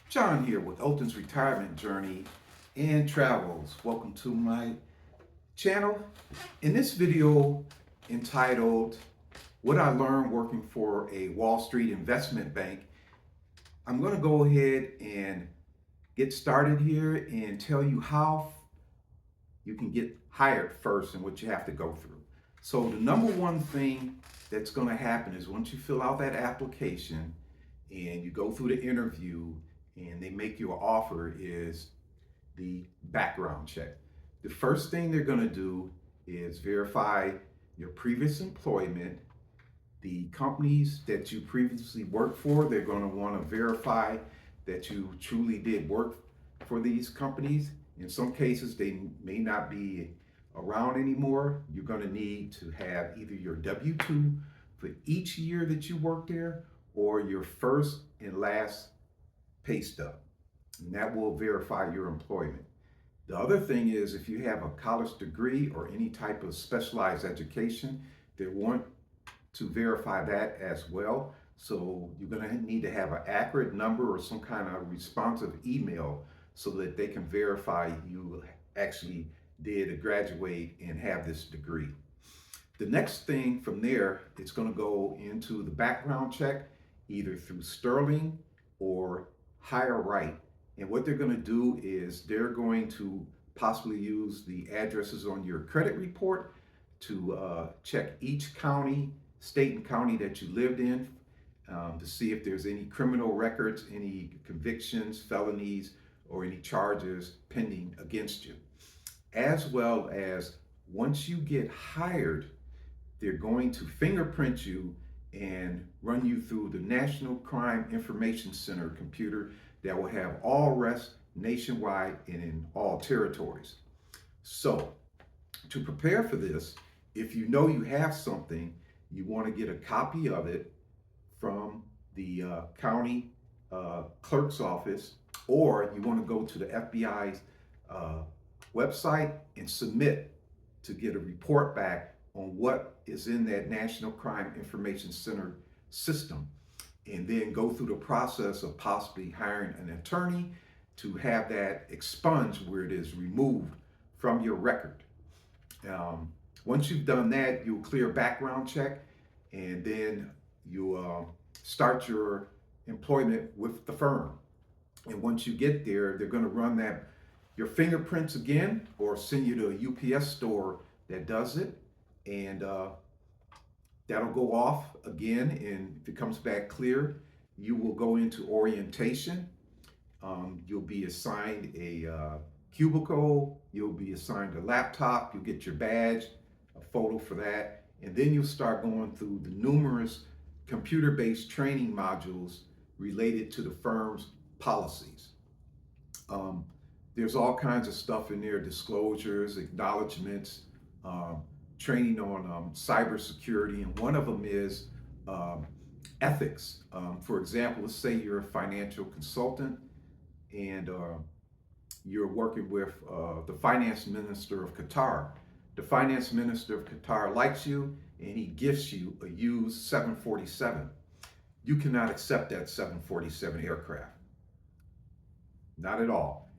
John here with Olton's Retirement Journey and Travels. Welcome to my channel. In this video entitled What I Learned Working for a Wall Street Investment Bank, I'm going to go ahead and get started here and tell you how you can get hired first and what you have to go through. So the number one thing that's going to happen is once you fill out that application and you go through the interview and they make you an offer is the background check. The first thing they're going to do is verify your previous employment, the companies that you previously worked for. They're going to want to verify that you truly did work for these companies. In some cases, they may not be around anymore. You're going to need to have either your W-2 for each year that you worked there or your first and last pay stub. And that will verify your employment. The other thing is if you have a college degree or any type of specialized education, they want to verify that as well. So you're going to need to have an accurate number or some kind of responsive email so that they can verify you actually did graduate and have this degree. The next thing from there, it's going to go into the background check, either through Sterling or HireRight. And what they're going to do is they're going to possibly use the addresses on your credit report to check each county, state and county that you lived in to see if there's any criminal records, any convictions, felonies, or any charges pending against you. As well as once you get hired, they're going to fingerprint you and run you through the National Crime Information Center computer that will have all arrests nationwide and in all territories. So, to prepare for this, if you know you have something, you want to get a copy of it from the county clerk's office, or you want to go to the FBI's website and submit to get a report back on what is in that National Crime Information Center system, and then go through the process of possibly hiring an attorney to have that expunged where it is removed from your record. Once you've done that, you'll clear background check, and then you'll start your employment with the firm. And once you get there, they're going to run that your fingerprints again, or send you to a UPS store that does it, and that'll go off again. And if it comes back clear, you will go into orientation. You'll be assigned a cubicle. You'll be assigned a laptop. You'll get your badge, a photo for that, and then you'll start going through the numerous computer-based training modules related to the firm's policies. There's all kinds of stuff in there: disclosures, acknowledgments, training on cybersecurity, and one of them is ethics. For example, let's say you're a financial consultant and you're working with the finance minister of Qatar. The finance minister of Qatar likes you and he gifts you a used 747. You cannot accept that 747 aircraft. Not at all.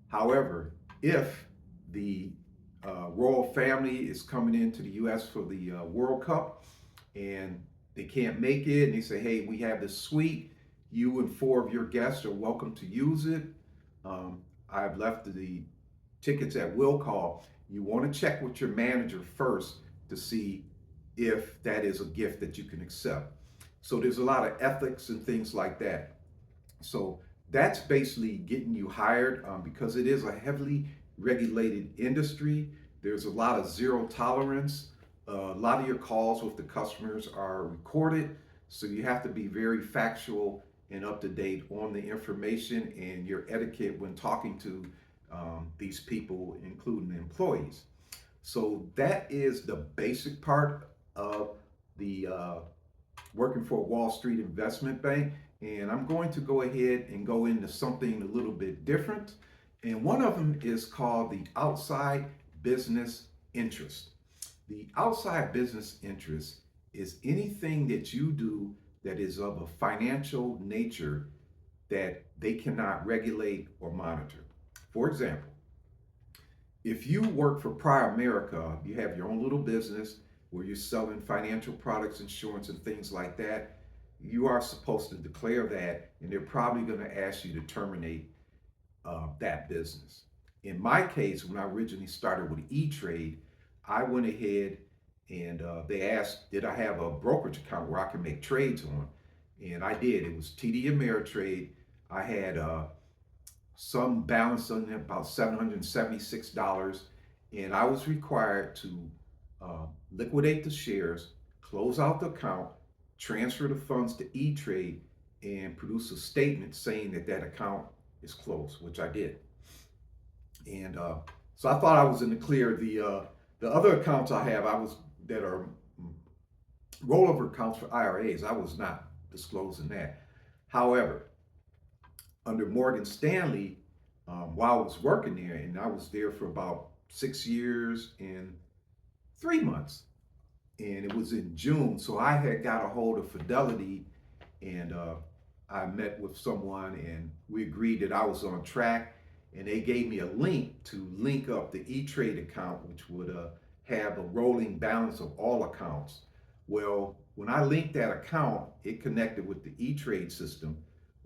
However, if the royal family is coming into the U.S. for the World Cup and they can't make it, and they say, hey, we have this suite, you and 4 of your guests are welcome to use it. I've left the tickets at will call. You want to check with your manager first to see if that is a gift that you can accept. So there's a lot of ethics and things like that. So that's basically getting you hired because it is a heavily regulated industry. There's a lot of zero tolerance. A lot of your calls with the customers are recorded, so you have to be very factual and up to date on the information and your etiquette when talking to these people, including the employees. So that is the basic part of the working for a Wall Street investment bank. And I'm going to go ahead and go into something a little bit different. And one of them is called the outside business interest. The outside business interest is anything that you do that is of a financial nature that they cannot regulate or monitor. For example, if you work for Primerica, you have your own little business where you're selling financial products, insurance, and things like that, you are supposed to declare that, and they're probably going to ask you to terminate that business. In my case, when I originally started with E-Trade, I went ahead and they asked, did I have a brokerage account where I can make trades on? And I did. It was TD Ameritrade. I had some balance on it, about $776, and I was required to liquidate the shares, close out the account, transfer the funds to E-Trade, and produce a statement saying that that account is closed, which I did. And so I thought I was in the clear. The other accounts I have, that are rollover accounts for IRAs. I was not disclosing that. However, under Morgan Stanley, while I was working there, and I was there for about 6 years and 3 months, and it was in June, so I had got a hold of Fidelity, and I met with someone, and we agreed that I was on track, and they gave me a link to link up the E-Trade account, which would have a rolling balance of all accounts. Well, when I linked that account, it connected with the E-Trade system.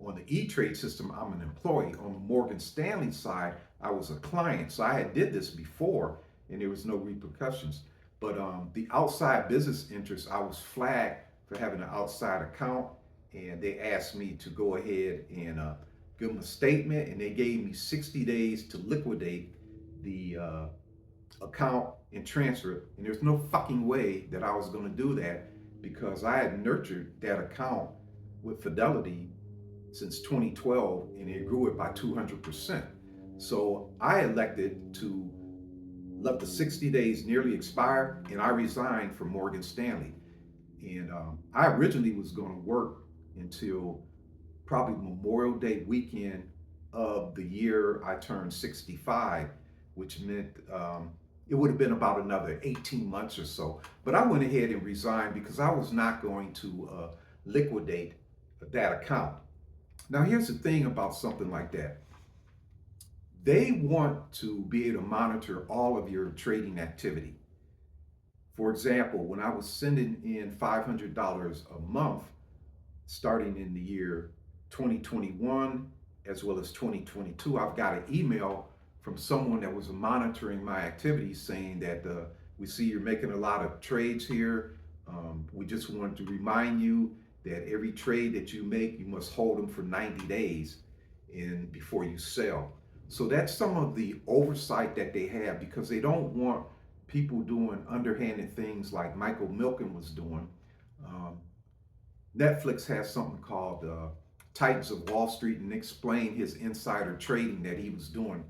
On the E-Trade system, I'm an employee. On the Morgan Stanley side, I was a client. So I had did this before, and there was no repercussions. But the outside business interests, I was flagged for having an outside account, and they asked me to go ahead and give them a statement, and they gave me 60 days to liquidate the account and transfer it. And there's no fucking way that I was going to do that, because I had nurtured that account with Fidelity since 2012, and it grew it by 200%. So I elected to let the 60 days nearly expire, and I resigned from Morgan Stanley. And I originally was going to work until probably Memorial Day weekend of the year I turned 65, which meant it would have been about another 18 months or so. But I went ahead and resigned because I was not going to liquidate that account. Now, here's the thing about something like that. They want to be able to monitor all of your trading activity. For example, when I was sending in $500 a month, starting in the year 2021 as well as 2022, I've got an email from someone that was monitoring my activities saying that we see you're making a lot of trades here. We just want to remind you that every trade that you make, you must hold them for 90 days before you sell. So that's some of the oversight that they have, because they don't want people doing underhanded things like Michael Milken was doing. Netflix has something called Titans of Wall Street, and explain his insider trading that he was doing.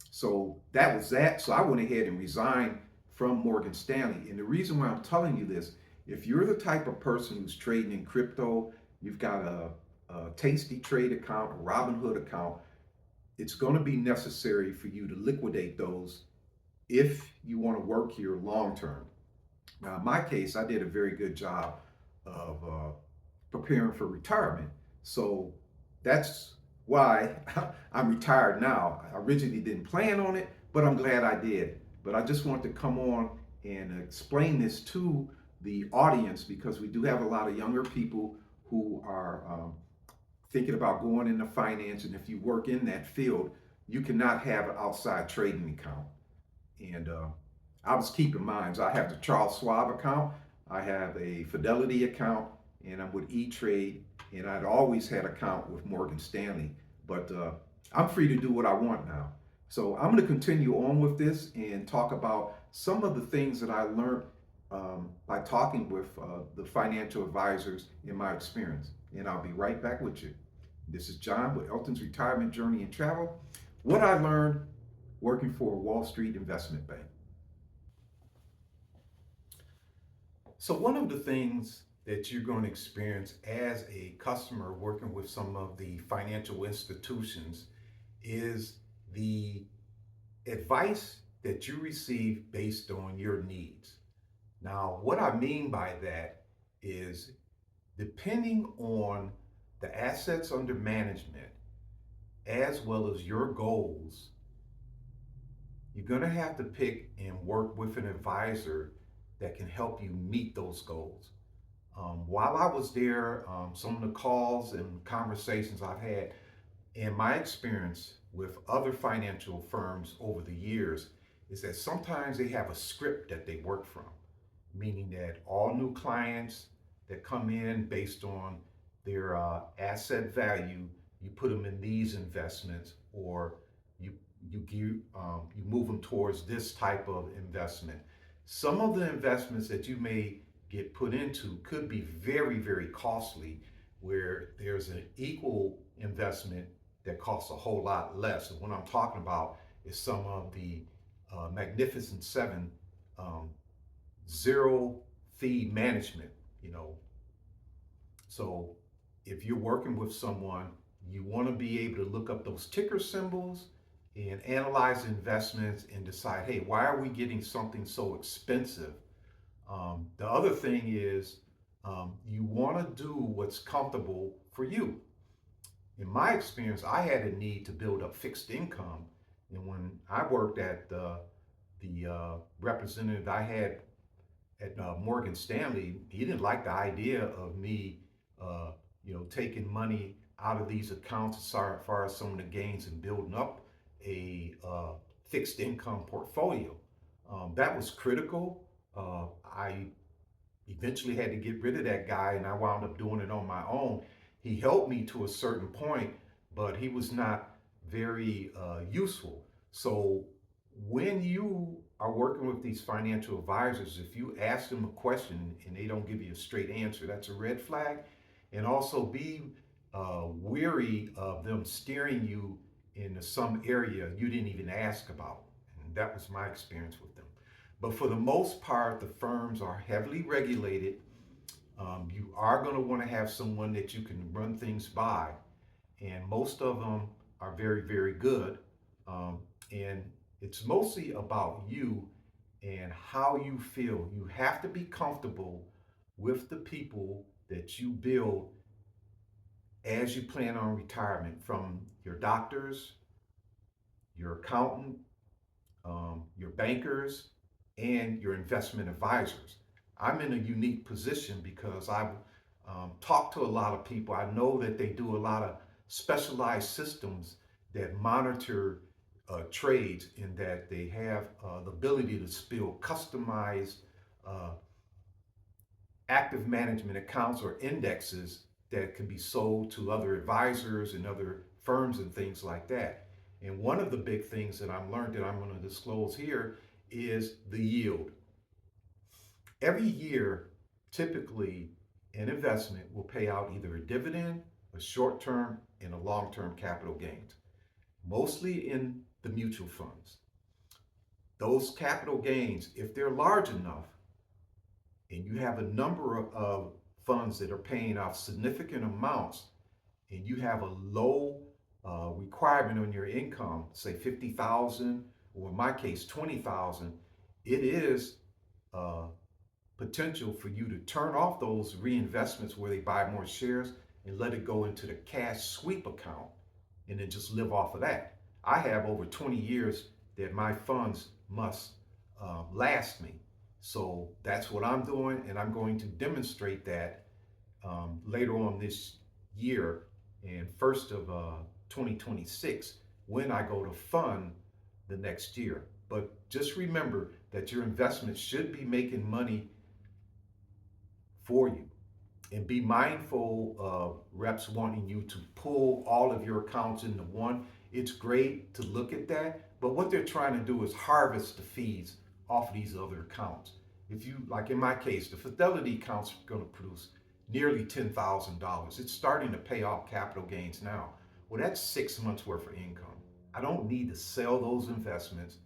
So that was that. So I went ahead and resigned from Morgan Stanley. And the reason why I'm telling you this, if you're the type of person who's trading in crypto, you've got a Tasty Trade account, a Robinhood account, it's going to be necessary for you to liquidate those if you want to work here long term. Now, in my case, I did a very good job of preparing for retirement. So that's why I'm retired now. I originally didn't plan on it, but I'm glad I did. But I just want to come on and explain this to the audience, because we do have a lot of younger people who are thinking about going into finance. And if you work in that field, you cannot have an outside trading account. And I was keeping mine. So I have the Charles Schwab account, I have a Fidelity account, and I'm with E-Trade, and I'd always had an account with Morgan Stanley. But I'm free to do what I want now. So I'm going to continue on with this and talk about some of the things that I learned by talking with the financial advisors in my experience. And I'll be right back with you. This is John with Elton's Retirement Journey and Travel. What I learned working for a Wall Street investment bank. So one of the things that you're going to experience as a customer working with some of the financial institutions is the advice that you receive based on your needs. Now, what I mean by that is, depending on the assets under management, as well as your goals, you're going to have to pick and work with an advisor that can help you meet those goals. While I was there, some of the calls and conversations I've had, and my experience with other financial firms over the years is that sometimes they have a script that they work from, meaning that all new clients that come in based on their asset value, you put them in these investments, or you you move them towards this type of investment. Some of the investments that you may get put into could be very, very costly, where there's an equal investment that costs a whole lot less. And what I'm talking about is some of the Magnificent Seven, um, zero fee management, you know. So if you're working with someone, you want to be able to look up those ticker symbols and analyze investments and decide, hey, why are we getting something so expensive? The other thing is, you want to do what's comfortable for you. In my experience, I had a need to build up fixed income. And when I worked at the representative I had at Morgan Stanley, he didn't like the idea of me, taking money out of these accounts as far as some of the gains and building up a fixed income portfolio. That was critical. I eventually had to get rid of that guy, and I wound up doing it on my own. He helped me to a certain point, but he was not very useful. So when you are working with these financial advisors, if you ask them a question and they don't give you a straight answer, that's a red flag. And also be weary of them steering you into some area you didn't even ask about. And that was my experience with them. But for the most part, the firms are heavily regulated. You are going to want to have someone that you can run things by, and most of them are very, very good. And it's mostly about you and how you feel. You have to be comfortable with the people that you build as you plan on retirement, from your doctors, your accountant, your bankers, and your investment advisors. I'm in a unique position because I've talked to a lot of people. I know that they do a lot of specialized systems that monitor trades, and that they have the ability to spill customized uh, active management accounts or indexes that can be sold to other advisors and other firms and things like that. And one of the big things that I've learned that I'm going to disclose here is the yield. Every year, typically, an investment will pay out either a dividend, a short term, and a long term capital gains, mostly in the mutual funds. Those capital gains, if they're large enough, and you have a number of funds that are paying out significant amounts, and you have a low requirement on your income, say 50,000, or in my case 20,000, it is uh, potential for you to turn off those reinvestments where they buy more shares and let it go into the cash sweep account and then just live off of that. I have over 20 years that my funds must last me. So that's what I'm doing, and I'm going to demonstrate that later on this year, and first of 2026, when I go to fund the next year. But just remember that your investments should be making money for you. And be mindful of reps wanting you to pull all of your accounts into one. It's great to look at that, but what they're trying to do is harvest the fees off of these other accounts. If you, like in my case, the Fidelity account's going to produce nearly $10,000. It's starting to pay off capital gains now. Well, that's 6 months worth of income. I don't need to sell those investments,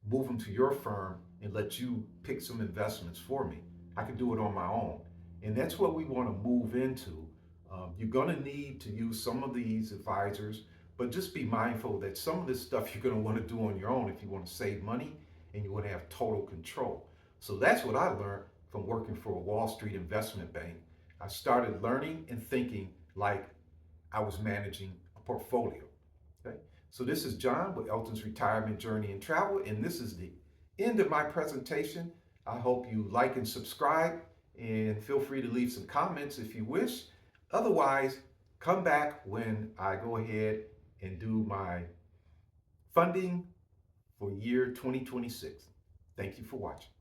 move them to your firm, and let you pick some investments for me. I can do it on my own. And that's what we want to move into. You're going to need to use some of these advisors, but just be mindful that some of this stuff you're going to want to do on your own if you want to save money and you want to have total control. So that's what I learned from working for a Wall Street investment bank. I started learning and thinking like I was managing a portfolio. Okay, so this is John with Elton's Retirement Journey and Travel, and this is the end of my presentation. I hope you like and subscribe, and feel free to leave some comments if you wish. Otherwise, come back when I go ahead and do my funding for year 2026. Thank you for watching.